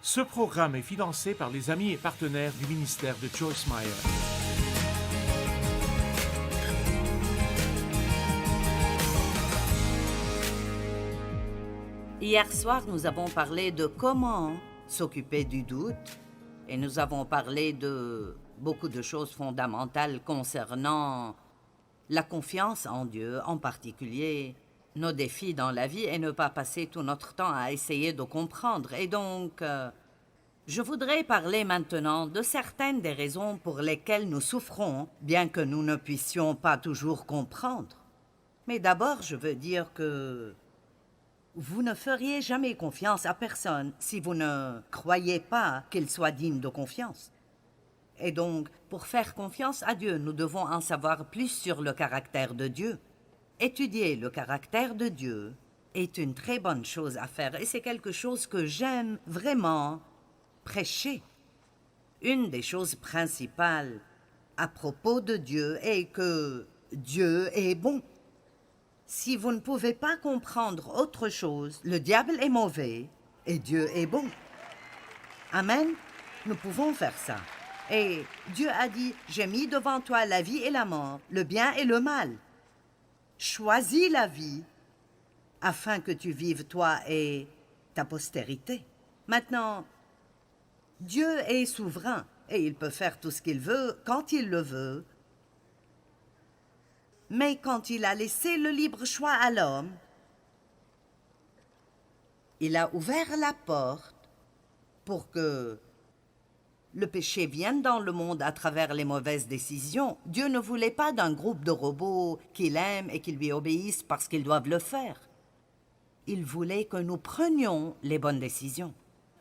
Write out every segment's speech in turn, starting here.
Ce programme est financé par les amis et partenaires du ministère de Joyce Meyer. Hier soir, nous avons parlé de comment s'occuper du doute et nous avons parlé de beaucoup de choses fondamentales concernant la confiance en Dieu, en particulier nos défis dans la vie et ne pas passer tout notre temps à essayer de comprendre. Et donc, je voudrais parler maintenant de certaines des raisons pour lesquelles nous souffrons, bien que nous ne puissions pas toujours comprendre. Mais d'abord, je veux dire que vous ne feriez jamais confiance à personne si vous ne croyez pas qu'il soit digne de confiance. Et donc, pour faire confiance à Dieu, nous devons en savoir plus sur le caractère de Dieu. Étudier le caractère de Dieu est une très bonne chose à faire et c'est quelque chose que j'aime vraiment prêcher. Une des choses principales à propos de Dieu est que Dieu est bon. Si vous ne pouvez pas comprendre autre chose, le diable est mauvais et Dieu est bon. Amen. Nous pouvons faire ça. Et Dieu a dit, j'ai mis devant toi la vie et la mort, le bien et le mal. Choisis la vie afin que tu vives toi et ta postérité. Maintenant, Dieu est souverain et il peut faire tout ce qu'il veut quand il le veut. Mais quand il a laissé le libre choix à l'homme, il a ouvert la porte pour que le péché vienne dans le monde à travers les mauvaises décisions. Dieu ne voulait pas d'un groupe de robots qu'il aime et qui lui obéissent parce qu'ils doivent le faire. Il voulait que nous prenions les bonnes décisions.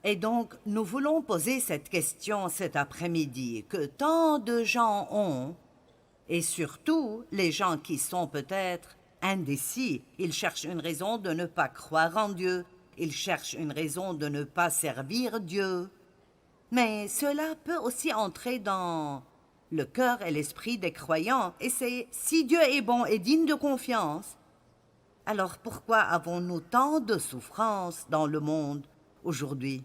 Et donc, nous voulons poser cette question cet après-midi que tant de gens ont, et surtout les gens qui sont peut-être indécis. Ils cherchent une raison de ne pas croire en Dieu. Ils cherchent une raison de ne pas servir Dieu. Mais cela peut aussi entrer dans le cœur et l'esprit des croyants. Et c'est, si Dieu est bon et digne de confiance, alors pourquoi avons-nous tant de souffrances dans le monde aujourd'hui?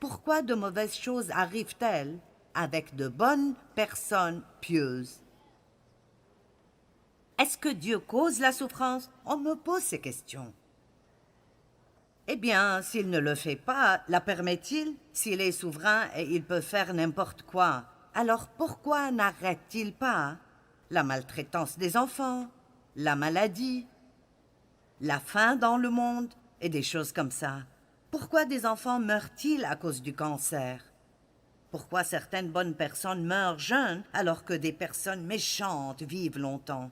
Pourquoi de mauvaises choses arrivent-elles avec de bonnes personnes pieuses? Est-ce que Dieu cause la souffrance? On me pose ces questions. Eh bien, s'il ne le fait pas, la permet-il? S'il est souverain et il peut faire n'importe quoi, alors pourquoi n'arrête-t-il pas la maltraitance des enfants, la maladie, la faim dans le monde et des choses comme ça? Pourquoi des enfants meurent-ils à cause du cancer? Pourquoi certaines bonnes personnes meurent jeunes alors que des personnes méchantes vivent longtemps?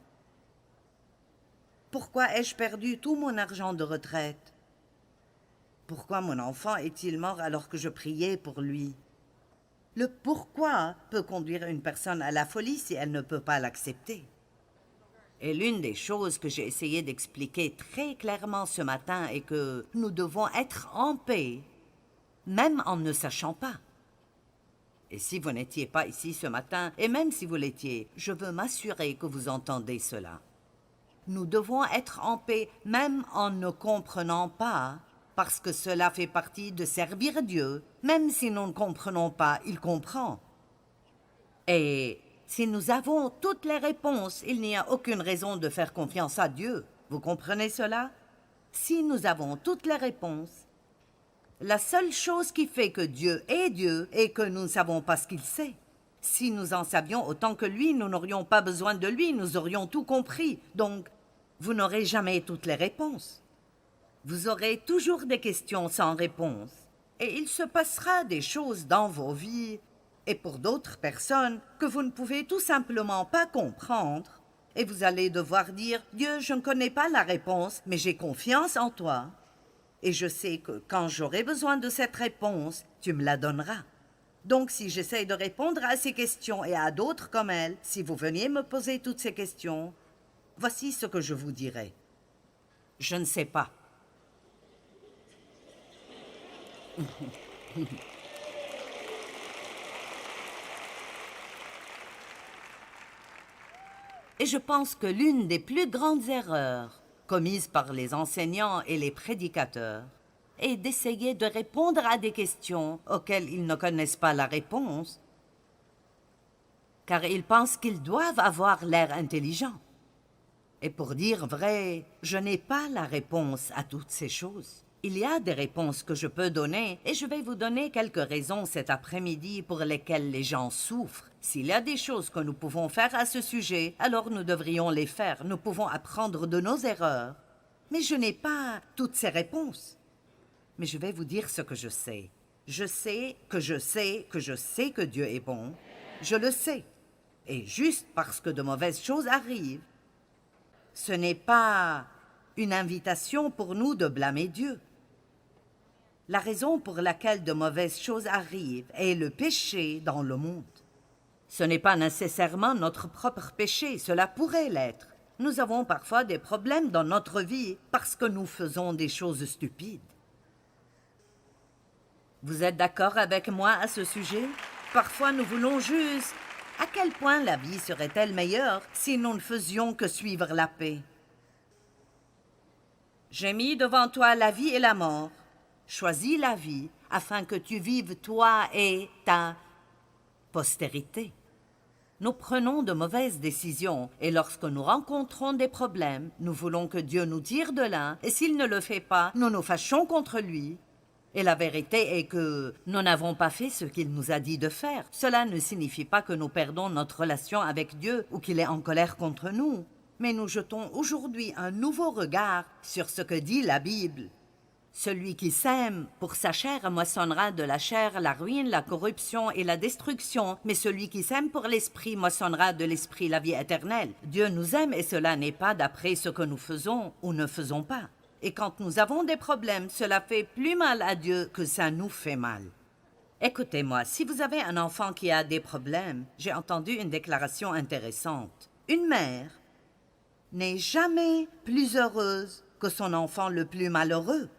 Pourquoi ai-je perdu tout mon argent de retraite? Pourquoi mon enfant est-il mort alors que je priais pour lui? Le pourquoi peut conduire une personne à la folie si elle ne peut pas l'accepter. Et l'une des choses que j'ai essayé d'expliquer très clairement ce matin est que nous devons être en paix, même en ne sachant pas. Et si vous n'étiez pas ici ce matin, et même si vous l'étiez, je veux m'assurer que vous entendez cela. Nous devons être en paix, même en ne comprenant pas, parce que cela fait partie de servir Dieu. Même si nous ne comprenons pas, il comprend. Et si nous avons toutes les réponses, il n'y a aucune raison de faire confiance à Dieu. Vous comprenez cela? Si nous avons toutes les réponses, la seule chose qui fait que Dieu est que nous ne savons pas ce qu'il sait. Si nous en savions autant que lui, nous n'aurions pas besoin de lui, nous aurions tout compris. Donc, vous n'aurez jamais toutes les réponses. Vous aurez toujours des questions sans réponse. Et il se passera des choses dans vos vies et pour d'autres personnes que vous ne pouvez tout simplement pas comprendre. Et vous allez devoir dire, Dieu, je ne connais pas la réponse, mais j'ai confiance en toi. Et je sais que quand j'aurai besoin de cette réponse, tu me la donneras. Donc si j'essaie de répondre à ces questions et à d'autres comme elles, si vous veniez me poser toutes ces questions, voici ce que je vous dirai. Je ne sais pas. Et je pense que l'une des plus grandes erreurs commises par les enseignants et les prédicateurs et d'essayer de répondre à des questions auxquelles ils ne connaissent pas la réponse, car ils pensent qu'ils doivent avoir l'air intelligents. Et pour dire vrai, je n'ai pas la réponse à toutes ces choses. Il y a des réponses que je peux donner et je vais vous donner quelques raisons cet après-midi pour lesquelles les gens souffrent. S'il y a des choses que nous pouvons faire à ce sujet, alors nous devrions les faire. Nous pouvons apprendre de nos erreurs. Mais je n'ai pas toutes ces réponses. Mais je vais vous dire ce que je sais. Je sais que je sais que je sais que Dieu est bon. Je le sais. Et juste parce que de mauvaises choses arrivent, ce n'est pas une invitation pour nous de blâmer Dieu. La raison pour laquelle de mauvaises choses arrivent est le péché dans le monde. Ce n'est pas nécessairement notre propre péché, cela pourrait l'être. Nous avons parfois des problèmes dans notre vie parce que nous faisons des choses stupides. Vous êtes d'accord avec moi à ce sujet? Parfois nous voulons juste... À quel point la vie serait-elle meilleure si nous ne faisions que suivre la paix? J'ai mis devant toi la vie et la mort. Choisis la vie afin que tu vives toi et ta postérité. Nous prenons de mauvaises décisions et lorsque nous rencontrons des problèmes, nous voulons que Dieu nous tire de là et s'il ne le fait pas, nous nous fâchons contre lui. Et la vérité est que nous n'avons pas fait ce qu'il nous a dit de faire. Cela ne signifie pas que nous perdons notre relation avec Dieu ou qu'il est en colère contre nous. Mais nous jetons aujourd'hui un nouveau regard sur ce que dit la Bible. Celui qui sème pour sa chair moissonnera de la chair la ruine, la corruption et la destruction. Mais celui qui sème pour l'esprit moissonnera de l'esprit la vie éternelle. Dieu nous aime et cela n'est pas d'après ce que nous faisons ou ne faisons pas. Et quand nous avons des problèmes, cela fait plus mal à Dieu que ça nous fait mal. Écoutez-moi, si vous avez un enfant qui a des problèmes, j'ai entendu une déclaration intéressante. Une mère n'est jamais plus heureuse que son enfant le plus malheureux.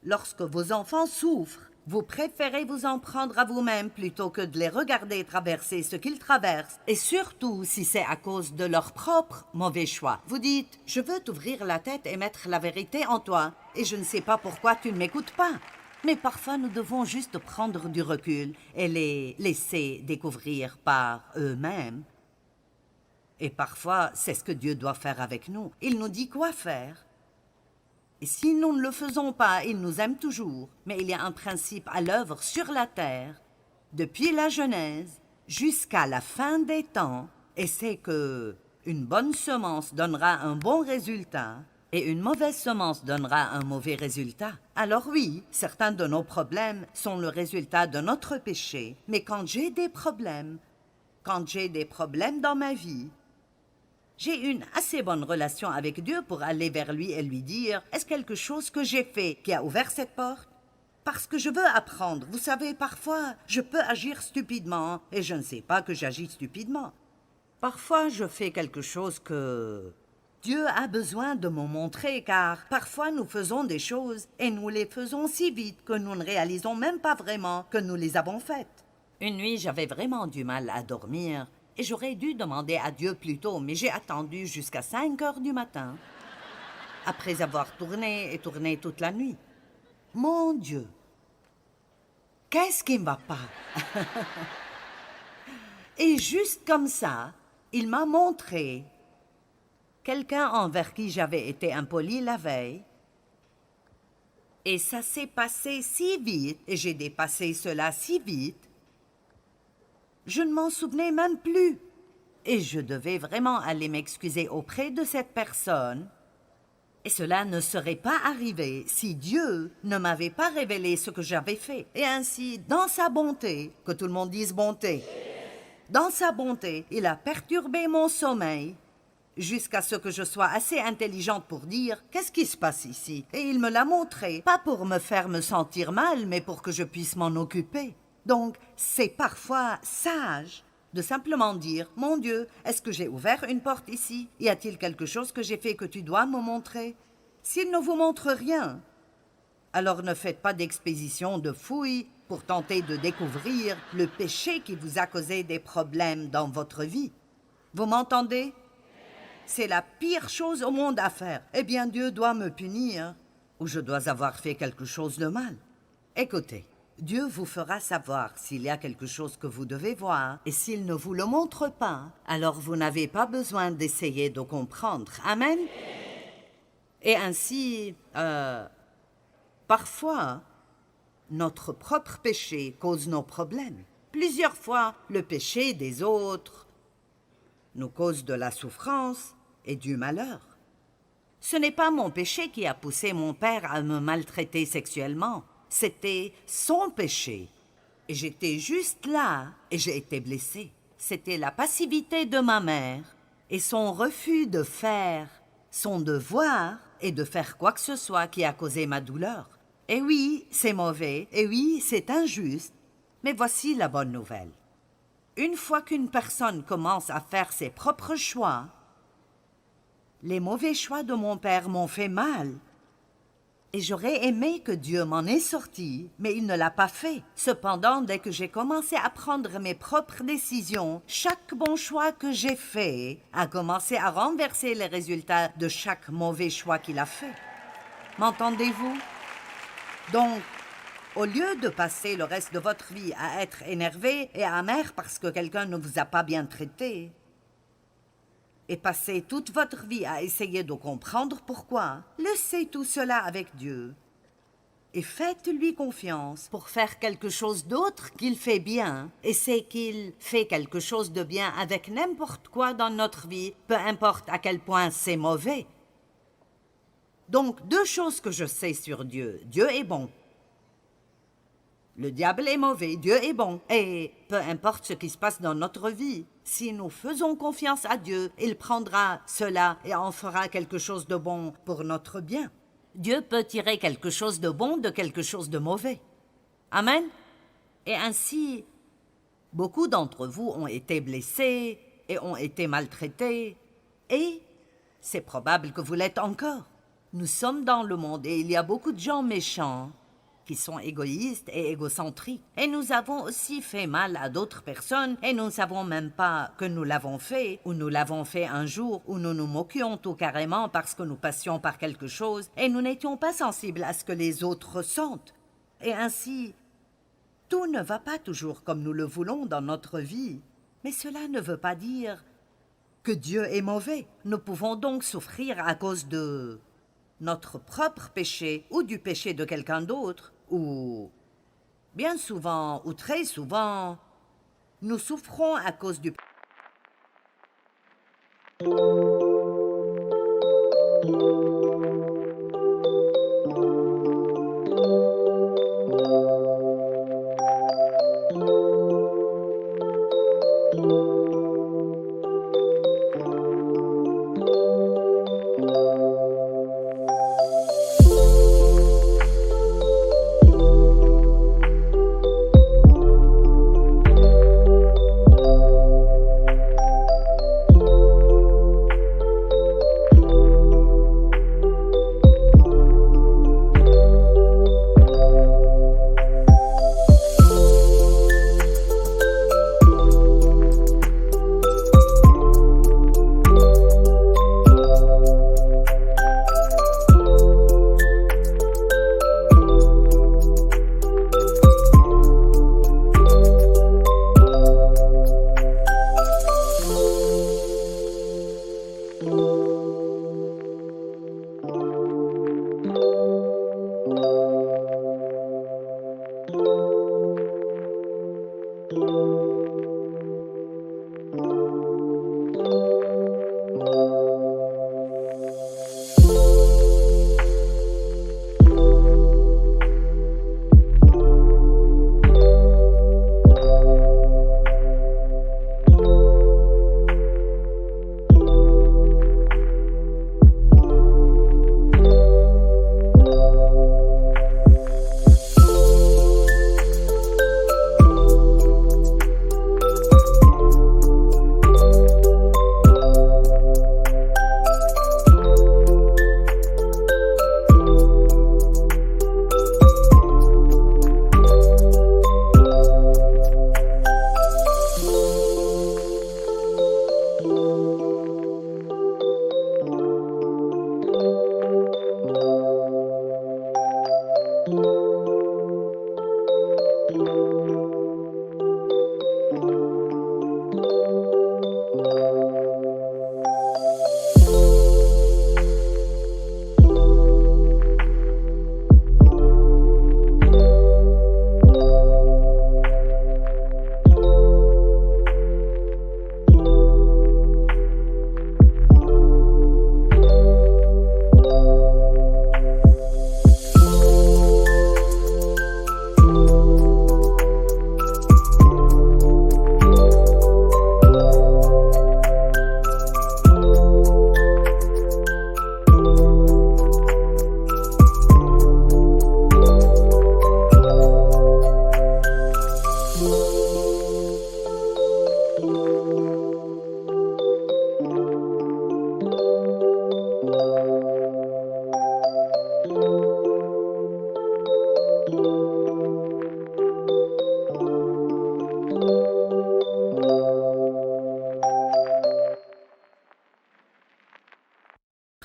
Lorsque vos enfants souffrent, vous préférez vous en prendre à vous-même plutôt que de les regarder traverser ce qu'ils traversent, et surtout si c'est à cause de leur propre mauvais choix. Vous dites « Je veux t'ouvrir la tête et mettre la vérité en toi, et je ne sais pas pourquoi tu ne m'écoutes pas. » Mais parfois nous devons juste prendre du recul et les laisser découvrir par eux-mêmes. Et parfois, c'est ce que Dieu doit faire avec nous. Il nous dit quoi faire. Et si nous ne le faisons pas, il nous aime toujours. Mais il y a un principe à l'œuvre sur la terre, depuis la Genèse jusqu'à la fin des temps, et c'est que une bonne semence donnera un bon résultat et une mauvaise semence donnera un mauvais résultat. Alors oui, certains de nos problèmes sont le résultat de notre péché, mais quand j'ai des problèmes dans ma vie, j'ai une assez bonne relation avec Dieu pour aller vers lui et lui dire « Est-ce quelque chose que j'ai fait qui a ouvert cette porte ?» Parce que je veux apprendre. Vous savez, parfois, je peux agir stupidement et je ne sais pas que j'agis stupidement. Parfois, je fais quelque chose que Dieu a besoin de me montrer car parfois nous faisons des choses et nous les faisons si vite que nous ne réalisons même pas vraiment que nous les avons faites. Une nuit, j'avais vraiment du mal à dormir. Et j'aurais dû demander à Dieu plus tôt, mais j'ai attendu jusqu'à 5 heures du matin, après avoir tourné et tourné toute la nuit. Mon Dieu, qu'est-ce qui ne va pas? Et juste comme ça, il m'a montré quelqu'un envers qui j'avais été impoli la veille. Et ça s'est passé si vite, et j'ai dépassé cela si vite, je ne m'en souvenais même plus. Et je devais vraiment aller m'excuser auprès de cette personne. Et cela ne serait pas arrivé si Dieu ne m'avait pas révélé ce que j'avais fait. Et ainsi, dans sa bonté, que tout le monde dise bonté, dans sa bonté, il a perturbé mon sommeil jusqu'à ce que je sois assez intelligente pour dire « Qu'est-ce qui se passe ici ?» Et il me l'a montré, pas pour me faire me sentir mal, mais pour que je puisse m'en occuper. Donc, c'est parfois sage de simplement dire « Mon Dieu, est-ce que j'ai ouvert une porte ici? Y a-t-il quelque chose que j'ai fait que tu dois me montrer? » S'il ne vous montre rien, alors ne faites pas d'expédition de fouilles pour tenter de découvrir le péché qui vous a causé des problèmes dans votre vie. Vous m'entendez? C'est la pire chose au monde à faire. Eh bien, Dieu doit me punir. ou je dois avoir fait quelque chose de mal. Écoutez, Dieu vous fera savoir s'il y a quelque chose que vous devez voir, et s'il ne vous le montre pas, alors vous n'avez pas besoin d'essayer de comprendre. Amen. Et ainsi, parfois, notre propre péché cause nos problèmes. Plusieurs fois, le péché des autres nous cause de la souffrance et du malheur. Ce n'est pas mon péché qui a poussé mon père à me maltraiter sexuellement. C'était son péché. Et j'étais juste là et j'ai été blessée. C'était la passivité de ma mère et son refus de faire son devoir et de faire quoi que ce soit qui a causé ma douleur. Et oui, c'est mauvais, et oui, c'est injuste, mais voici la bonne nouvelle. Une fois qu'une personne commence à faire ses propres choix, les mauvais choix de mon père m'ont fait mal. Et j'aurais aimé que Dieu m'en ait sorti, mais il ne l'a pas fait. Cependant, dès que j'ai commencé à prendre mes propres décisions, chaque bon choix que j'ai fait a commencé à renverser les résultats de chaque mauvais choix qu'il a fait. M'entendez-vous? Donc, au lieu de passer le reste de votre vie à être énervé et amer parce que quelqu'un ne vous a pas bien traité, et passer toute votre vie à essayer de comprendre pourquoi, laissez tout cela avec Dieu et faites-lui confiance pour faire quelque chose d'autre qu'il fait bien, et c'est qu'il fait quelque chose de bien avec n'importe quoi dans notre vie, peu importe à quel point c'est mauvais. Donc, 2 choses que je sais sur Dieu. Dieu est bon. Le diable est mauvais, Dieu est bon. Et peu importe ce qui se passe dans notre vie, si nous faisons confiance à Dieu, il prendra cela et en fera quelque chose de bon pour notre bien. Dieu peut tirer quelque chose de bon de quelque chose de mauvais. Amen. Et ainsi, beaucoup d'entre vous ont été blessés et ont été maltraités. Et c'est probable que vous l'êtes encore. Nous sommes dans le monde et il y a beaucoup de gens méchants qui sont égoïstes et égocentriques. Et nous avons aussi fait mal à d'autres personnes et nous ne savons même pas que nous l'avons fait, ou nous l'avons fait un jour où nous nous moquions tout carrément parce que nous passions par quelque chose et nous n'étions pas sensibles à ce que les autres ressentent. Et ainsi, tout ne va pas toujours comme nous le voulons dans notre vie. Mais cela ne veut pas dire que Dieu est mauvais. Nous pouvons donc souffrir à cause de notre propre péché ou du péché de quelqu'un d'autre, ou bien souvent ou très souvent, nous souffrons à cause du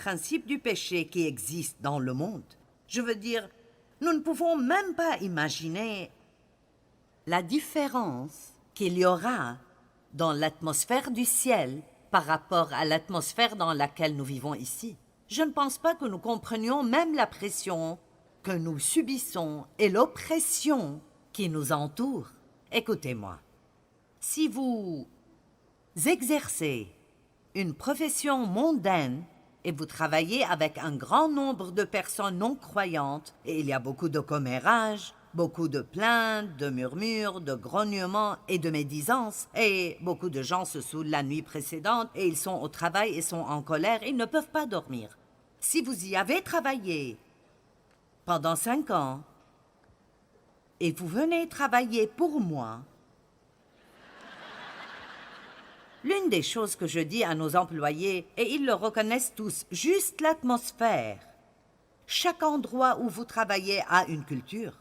principe du péché qui existe dans le monde. Je veux dire, nous ne pouvons même pas imaginer la différence qu'il y aura dans l'atmosphère du ciel par rapport à l'atmosphère dans laquelle nous vivons ici. Je ne pense pas que nous comprenions même la pression que nous subissons et l'oppression qui nous entoure. Écoutez-moi, si vous exercez une profession mondaine et vous travaillez avec un grand nombre de personnes non croyantes, et il y a beaucoup de commérages, beaucoup de plaintes, de murmures, de grognements et de médisances, et beaucoup de gens se saoulent la nuit précédente et ils sont au travail et sont en colère et ils ne peuvent pas dormir. Si vous y avez travaillé pendant 5 ans et vous venez travailler pour moi, l'une des choses que je dis à nos employés, et ils le reconnaissent tous, juste l'atmosphère. Chaque endroit où vous travaillez a une culture.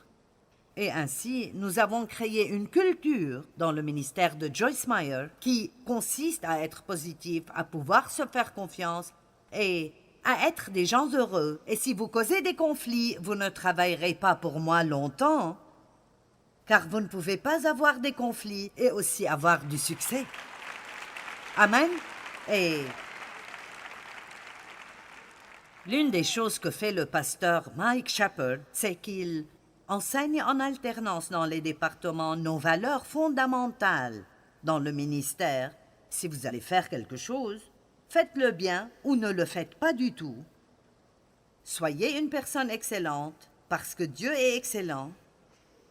Et ainsi, nous avons créé une culture dans le ministère de Joyce Meyer qui consiste à être positif, à pouvoir se faire confiance et à être des gens heureux. Et si vous causez des conflits, vous ne travaillerez pas pour moi longtemps, car vous ne pouvez pas avoir des conflits et aussi avoir du succès. Amen. Et l'une des choses que fait le pasteur Mike Shepard, c'est qu'il enseigne en alternance dans les départements nos valeurs fondamentales dans le ministère. Si vous allez faire quelque chose, faites-le bien ou ne le faites pas du tout. Soyez une personne excellente parce que Dieu est excellent.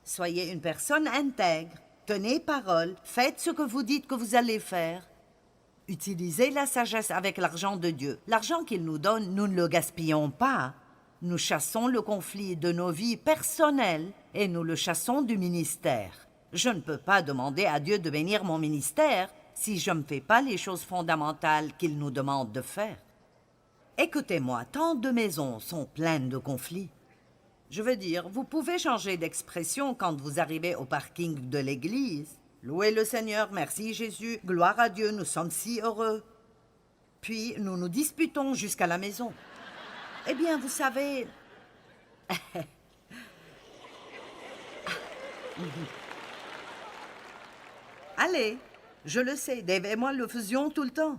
Soyez une personne intègre, tenez parole, faites ce que vous dites que vous allez faire. Utilisez la sagesse avec l'argent de Dieu. L'argent qu'il nous donne, nous ne le gaspillons pas. Nous chassons le conflit de nos vies personnelles et nous le chassons du ministère. Je ne peux pas demander à Dieu de bénir mon ministère si je ne fais pas les choses fondamentales qu'il nous demande de faire. Écoutez-moi, tant de maisons sont pleines de conflits. Je veux dire, vous pouvez changer d'expression quand vous arrivez au parking de l'église. Louez le Seigneur, merci Jésus, gloire à Dieu, nous sommes si heureux. Puis nous nous disputons jusqu'à la maison. Eh bien, vous savez... Allez, je le sais, Dave et moi le faisions tout le temps.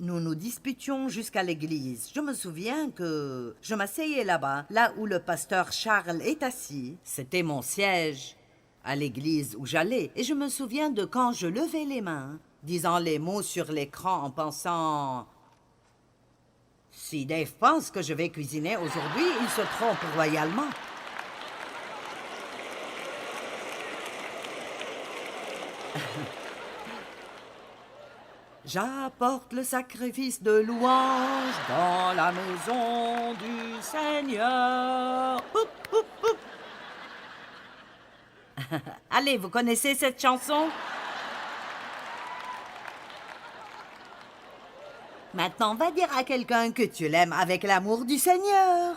Nous nous disputions jusqu'à l'église. Je me souviens que je m'asseyais là-bas, là où le pasteur Charles est assis. C'était mon siège à l'église où j'allais. Et je me souviens de quand je levais les mains, disant les mots sur l'écran en pensant... Si Dave pense que je vais cuisiner aujourd'hui, il se trompe royalement. J'apporte le sacrifice de louange dans la maison du Seigneur. Oup, oup, oup. Allez, vous connaissez cette chanson? Maintenant, va dire à quelqu'un que tu l'aimes avec l'amour du Seigneur.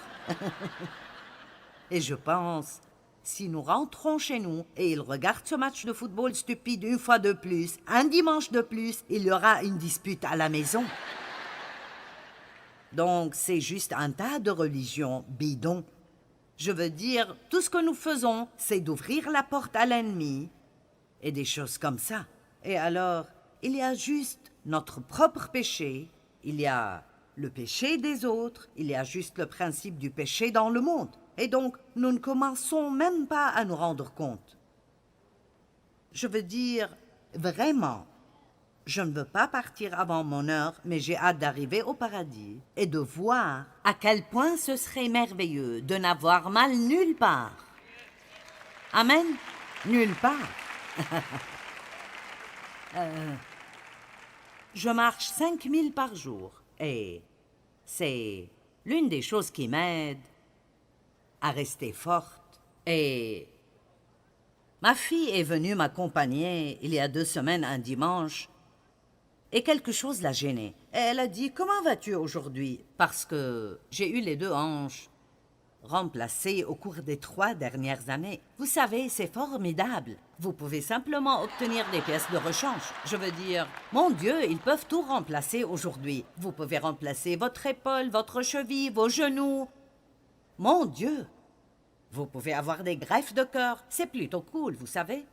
Et je pense, si nous rentrons chez nous et il regarde ce match de football stupide une fois de plus, un dimanche de plus, il y aura une dispute à la maison. Donc, c'est juste un tas de religions bidons. Je veux dire, tout ce que nous faisons, c'est d'ouvrir la porte à l'ennemi et des choses comme ça. Et alors, il y a juste notre propre péché, il y a le péché des autres, il y a juste le principe du péché dans le monde. Et donc, nous ne commençons même pas à nous rendre compte. Je veux dire, vraiment, je ne veux pas partir avant mon heure, mais j'ai hâte d'arriver au paradis et de voir à quel point ce serait merveilleux de n'avoir mal nulle part. Amen? Nulle part. Je marche 5000 par jour et c'est l'une des choses qui m'aide à rester forte. Et ma fille est venue m'accompagner il y a 2 semaines un dimanche et quelque chose l'a gênée. Elle a dit « Comment vas-tu aujourd'hui ?» Parce que j'ai eu les 2 hanches remplacé au cours des 3 dernières années. Vous savez, c'est formidable. Vous pouvez simplement obtenir des pièces de rechange. Je veux dire, mon Dieu, ils peuvent tout remplacer aujourd'hui. Vous pouvez remplacer votre épaule, votre cheville, vos genoux. Mon Dieu! Vous pouvez avoir des greffes de cœur. C'est plutôt cool, vous savez.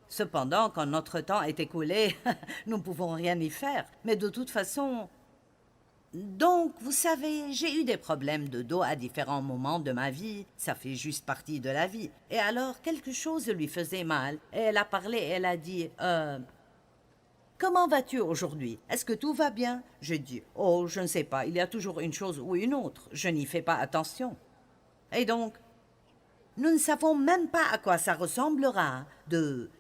Cependant, quand notre temps est écoulé, nous ne pouvons rien y faire. Mais de toute façon... Donc, vous savez, j'ai eu des problèmes de dos à différents moments de ma vie. Ça fait juste partie de la vie. Et alors, quelque chose lui faisait mal. Et elle a parlé et elle a dit, comment vas-tu aujourd'hui? Est-ce que tout va bien? J'ai dit, oh, je ne sais pas, il y a toujours une chose ou une autre. Je n'y fais pas attention. Et donc, nous ne savons même pas à quoi ça ressemblera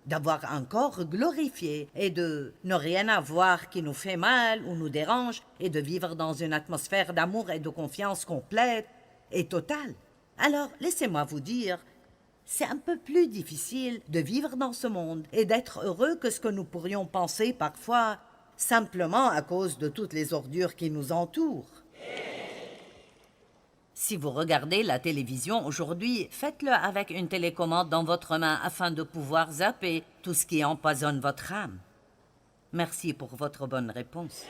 d'avoir un corps glorifié et de ne rien avoir qui nous fait mal ou nous dérange et de vivre dans une atmosphère d'amour et de confiance complète et totale. Alors, laissez-moi vous dire, c'est un peu plus difficile de vivre dans ce monde et d'être heureux que ce que nous pourrions penser parfois, simplement à cause de toutes les ordures qui nous entourent. Si vous regardez la télévision aujourd'hui, faites-le avec une télécommande dans votre main afin de pouvoir zapper tout ce qui empoisonne votre âme. Merci pour votre bonne réponse.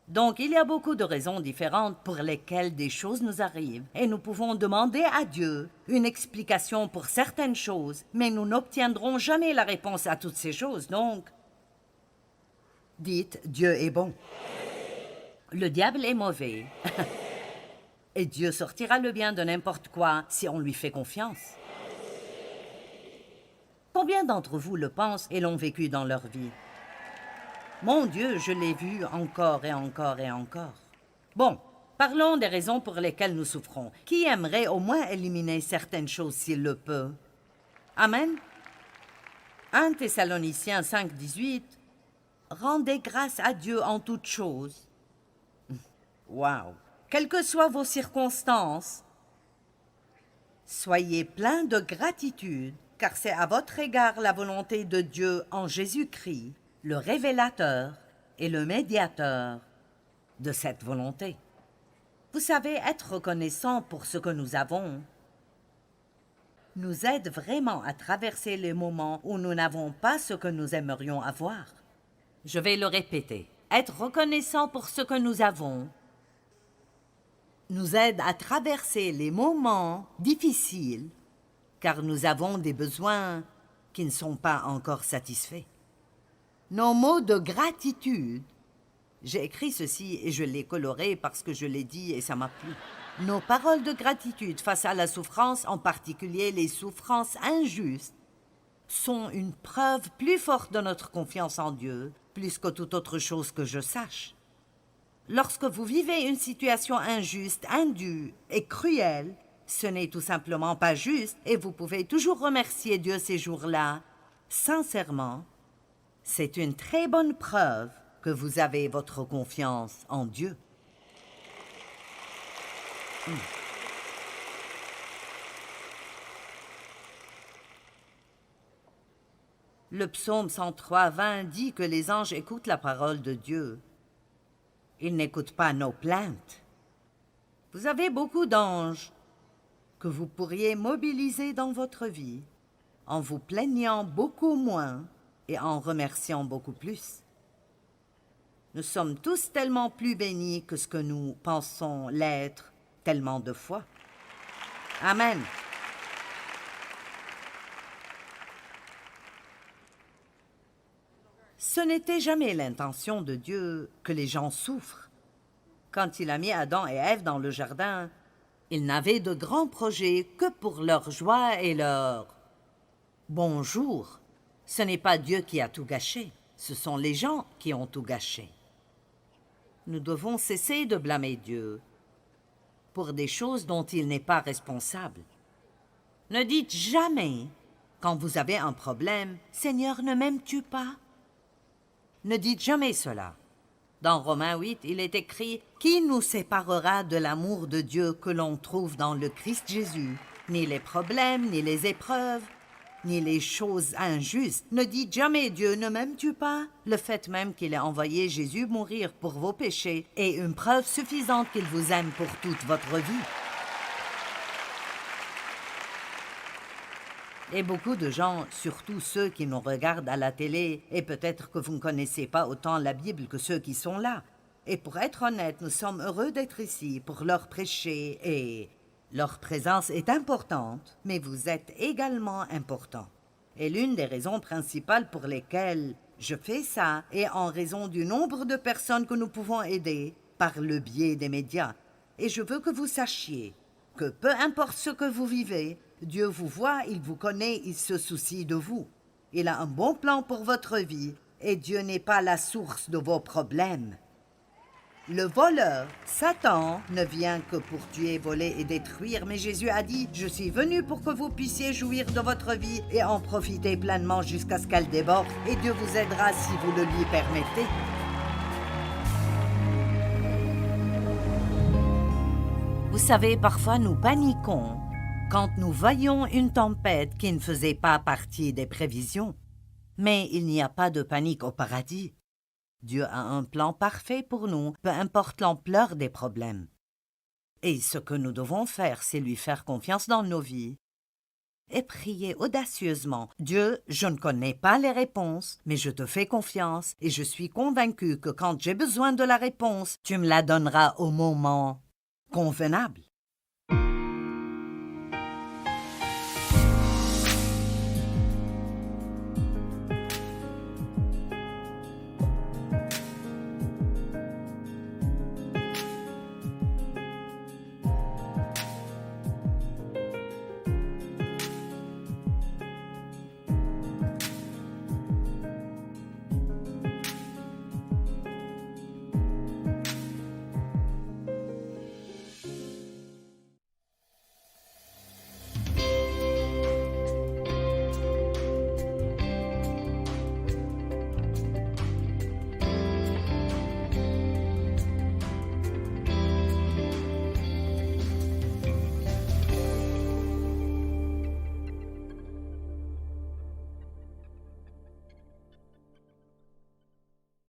Donc, il y a beaucoup de raisons différentes pour lesquelles des choses nous arrivent, et nous pouvons demander à Dieu une explication pour certaines choses, mais nous n'obtiendrons jamais la réponse à toutes ces choses, donc... Dites, Dieu est bon. Le diable est mauvais. Et Dieu sortira le bien de n'importe quoi si on lui fait confiance. Combien d'entre vous le pensent et l'ont vécu dans leur vie? Mon Dieu, je l'ai vu encore et encore et encore. Bon, parlons des raisons pour lesquelles nous souffrons. Qui aimerait au moins éliminer certaines choses s'il le peut? Amen. 1 Thessaloniciens 5, 18. Rendez grâce à Dieu en toutes choses. Wow! Quelles que soient vos circonstances, soyez pleins de gratitude, car c'est à votre égard la volonté de Dieu en Jésus-Christ, le révélateur et le médiateur de cette volonté. Vous savez, être reconnaissant pour ce que nous avons nous aide vraiment à traverser les moments où nous n'avons pas ce que nous aimerions avoir. Je vais le répéter. Être reconnaissant pour ce que nous avons nous aide à traverser les moments difficiles car nous avons des besoins qui ne sont pas encore satisfaits. Nos mots de gratitude, j'ai écrit ceci et je l'ai coloré parce que je l'ai dit et ça m'a plu. Nos paroles de gratitude face à la souffrance, en particulier les souffrances injustes, sont une preuve plus forte de notre confiance en Dieu, plus que toute autre chose que je sache. Lorsque vous vivez une situation injuste, indue et cruelle, ce n'est tout simplement pas juste et vous pouvez toujours remercier Dieu ces jours-là. Sincèrement, c'est une très bonne preuve que vous avez votre confiance en Dieu. Le psaume 103, 20 dit que les anges écoutent la parole de Dieu. Ils n'écoutent pas nos plaintes. Vous avez beaucoup d'anges que vous pourriez mobiliser dans votre vie en vous plaignant beaucoup moins et en remerciant beaucoup plus. Nous sommes tous tellement plus bénis que ce que nous pensons l'être tellement de fois. Amen. Ce n'était jamais l'intention de Dieu que les gens souffrent. Quand il a mis Adam et Ève dans le jardin, il n'avait de grands projets que pour leur joie et leur bonjour. Ce n'est pas Dieu qui a tout gâché, ce sont les gens qui ont tout gâché. Nous devons cesser de blâmer Dieu pour des choses dont il n'est pas responsable. Ne dites jamais, quand vous avez un problème, « Seigneur, ne m'aimes-tu pas ?» Ne dites jamais cela. Dans Romains 8, il est écrit « Qui nous séparera de l'amour de Dieu que l'on trouve dans le Christ Jésus? Ni les problèmes, ni les épreuves, ni les choses injustes. Ne dites jamais « Dieu ne m'aime-tu pas ?» Le fait même qu'il ait envoyé Jésus mourir pour vos péchés est une preuve suffisante qu'il vous aime pour toute votre vie. Et beaucoup de gens, surtout ceux qui nous regardent à la télé, et peut-être que vous ne connaissez pas autant la Bible que ceux qui sont là. Et pour être honnête, nous sommes heureux d'être ici pour leur prêcher et leur présence est importante, mais vous êtes également important. Et l'une des raisons principales pour lesquelles je fais ça est en raison du nombre de personnes que nous pouvons aider par le biais des médias. Et je veux que vous sachiez que peu importe ce que vous vivez, Dieu vous voit, il vous connaît, il se soucie de vous. Il a un bon plan pour votre vie et Dieu n'est pas la source de vos problèmes. Le voleur, Satan, ne vient que pour tuer, voler et détruire, mais Jésus a dit « Je suis venu pour que vous puissiez jouir de votre vie et en profiter pleinement jusqu'à ce qu'elle déborde, et Dieu vous aidera si vous le lui permettez. » Vous savez, parfois nous paniquons quand nous voyons une tempête qui ne faisait pas partie des prévisions. Mais il n'y a pas de panique au paradis. Dieu a un plan parfait pour nous, peu importe l'ampleur des problèmes. Et ce que nous devons faire, c'est lui faire confiance dans nos vies et prier audacieusement. Dieu, je ne connais pas les réponses, mais je te fais confiance et je suis convaincu que quand j'ai besoin de la réponse, tu me la donneras au moment convenable.